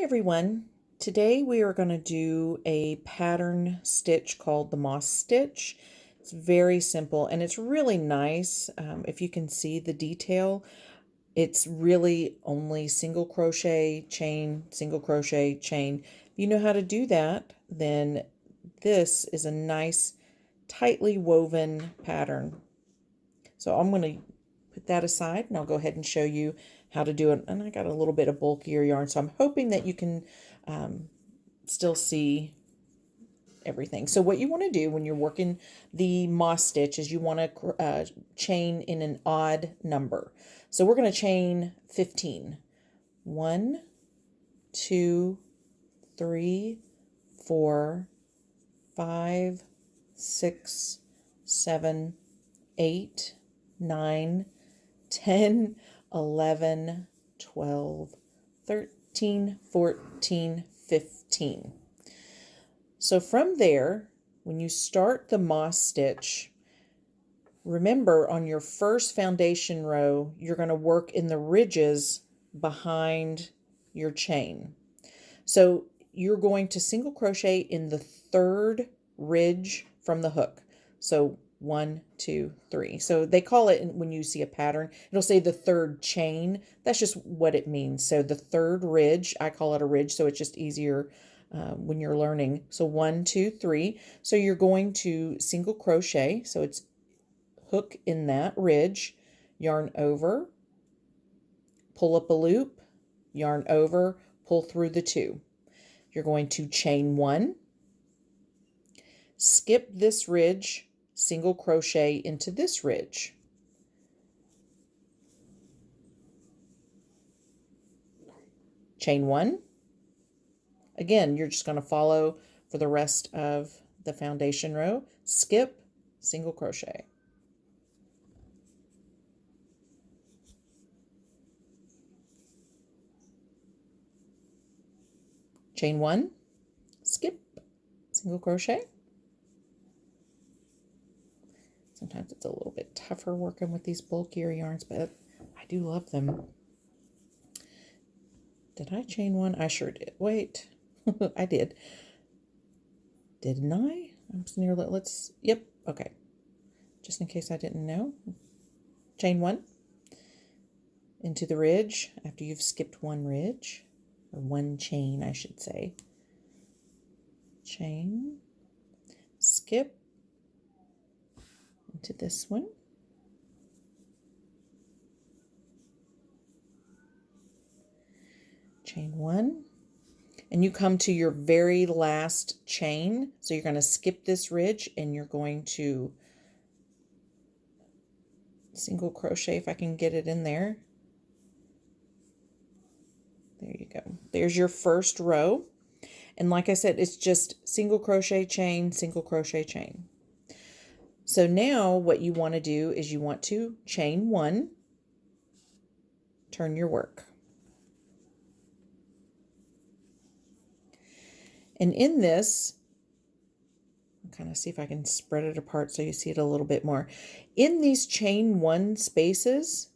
everyone. Today we are going to do a pattern stitch called the moss stitch. It's very simple and it's really nice. If you can see the detail, it's really only single crochet, chain, single crochet, chain. If you know how to do that, then this is a nice tightly woven pattern. So I'm going to put that aside and I'll go ahead and show you how to do it. And I got a little bit of bulkier yarn, so I'm hoping that you can still see everything. So what you want to do when you're working the moss stitch is you want to chain in an odd number. So we're going to chain 15. 1, 2, 3, 4, 5, 6, 7, 8, 9, 10, 11, 12, 13, 14, 15. So from there, when you start the moss stitch, remember on your first foundation row, you're going to work in the ridges behind your chain. So you're going to single crochet in the third ridge from the hook. So 1, 2, 3. So they call it, when you see a pattern, it'll say the third chain. That's just what it means. So the third ridge, I call it a ridge, so it's just easier when you're learning. So 1, 2, 3. So you're going to single crochet. So it's hook in that ridge, yarn over, pull up a loop, yarn over, pull through the 2. You're going to chain 1, skip this ridge, single crochet into this ridge. Chain 1. Again, you're just going to follow for the rest of the foundation row. Skip, single crochet. Chain 1, skip, single crochet. Sometimes it's a little bit tougher working with these bulkier yarns, but I do love them. Did I chain 1? I sure did. Wait, I did. Didn't I? I'm near, yep, okay. Just in case I didn't know. Chain 1 into the ridge after you've skipped one ridge, or one chain, I should say. Chain, skip, into this one, chain 1, and you come to your very last chain. So you're going to skip this ridge and you're going to single crochet, if I can get it in there. There you go. There's your first row. And like I said, it's just single crochet, chain, single crochet, chain. So now what you want to do is you want to chain 1, turn your work. And in this, I'll kind of see if I can spread it apart so you see it a little bit more. In these chain 1 spaces,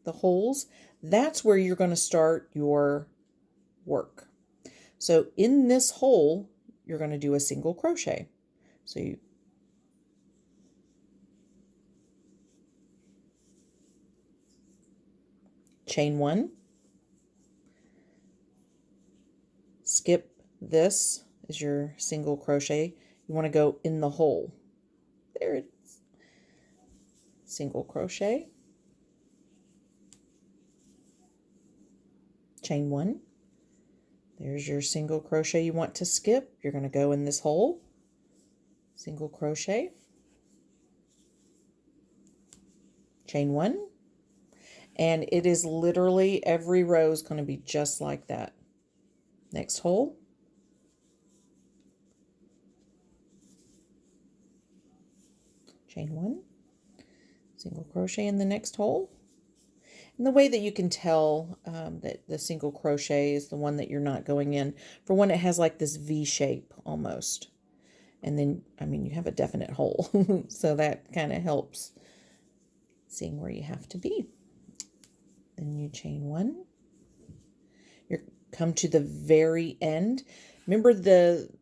the holes, that's where you're going to start your work. So in this hole, you're going to do a single crochet. So you chain 1, skip this is your single crochet. You want to go in the hole. There it is. Single crochet, chain 1. There's your single crochet you want to skip. You're going to go in this hole, single crochet, chain 1. And it is literally every row is going to be just like that. Next hole, chain 1, single crochet in the next hole. And the way that you can tell that the single crochet is the one that you're not going in, for one, it has like this V shape almost. And then, I mean, you have a definite hole. So that kind of helps seeing where you have to be. Then you chain 1. come to the very end. Remember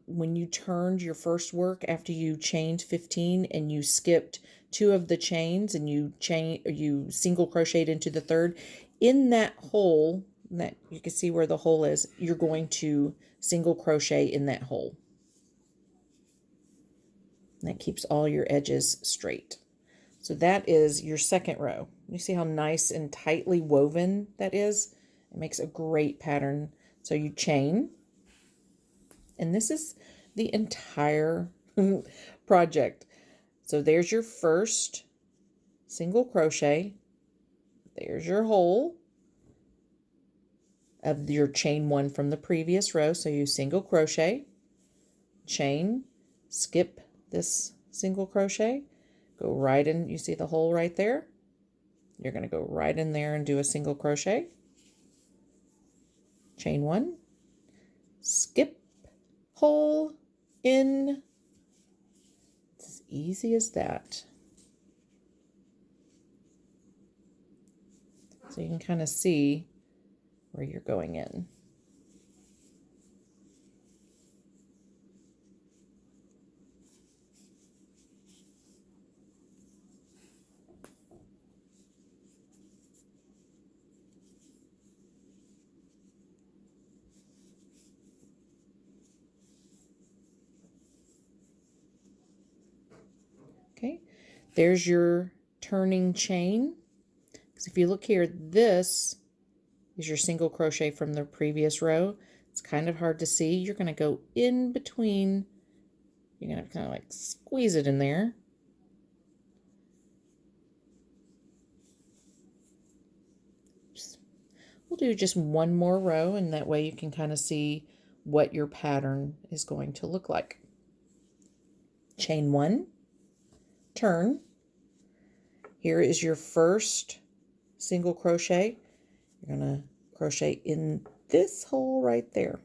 when you turned your first work after you chained 15 and you skipped 2 of the chains and you single crocheted into the third? In that hole, that you can see where the hole is, you're going to single crochet in that hole. And that keeps all your edges straight. So that is your second row. You see how nice and tightly woven that is? It makes a great pattern. So you chain, and this is the entire project. So there's your first single crochet. There's your hole of your chain 1 from the previous row. So you single crochet, chain, skip this single crochet, go right in. You see the hole right there? You're going to go right in there and do a single crochet, chain 1, skip, hole, in. It's as easy as that. So you can kind of see where you're going in. Okay, there's your turning chain. Because if you look here, this is your single crochet from the previous row. It's kind of hard to see. You're going to go in between. You're going to kind of like squeeze it in there. We'll do just one more row, and that way you can kind of see what your pattern is going to look like. Chain 1, turn. Here is your first single crochet. You're going to crochet in this hole right there.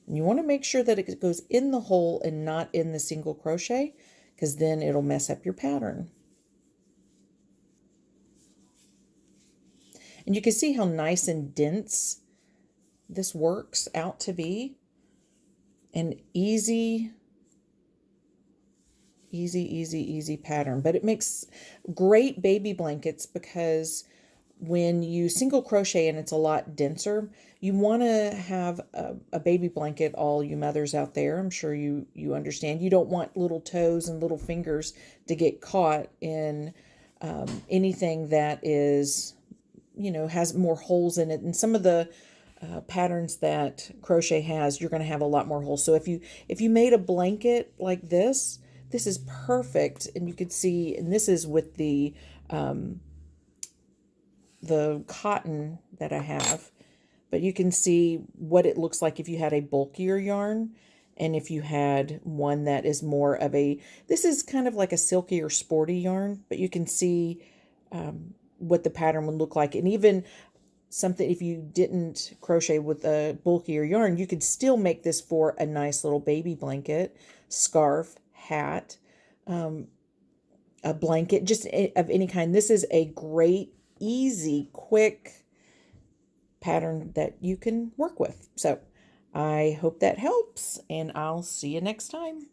And you want to make sure that it goes in the hole and not in the single crochet, because then it'll mess up your pattern. And you can see how nice and dense this works out to be. An easy pattern. But it makes great baby blankets, because when you single crochet and it's a lot denser, you want to have a baby blanket, all you mothers out there. I'm sure you understand. You don't want little toes and little fingers to get caught in anything that is, has more holes in it. And some of the patterns that crochet has, you're going to have a lot more holes. So if you made a blanket like this is perfect. And you could see, and this is with the cotton that I have, but you can see what it looks like if you had a bulkier yarn, and if you had one that is more of this is kind of like a silky or sporty yarn, but you can see what the pattern would look like. And even something, if you didn't crochet with a bulkier yarn, you could still make this for a nice little baby blanket, scarf, hat, a blanket, just of any kind. This is a great, easy, quick pattern that you can work with. So I hope that helps, and I'll see you next time.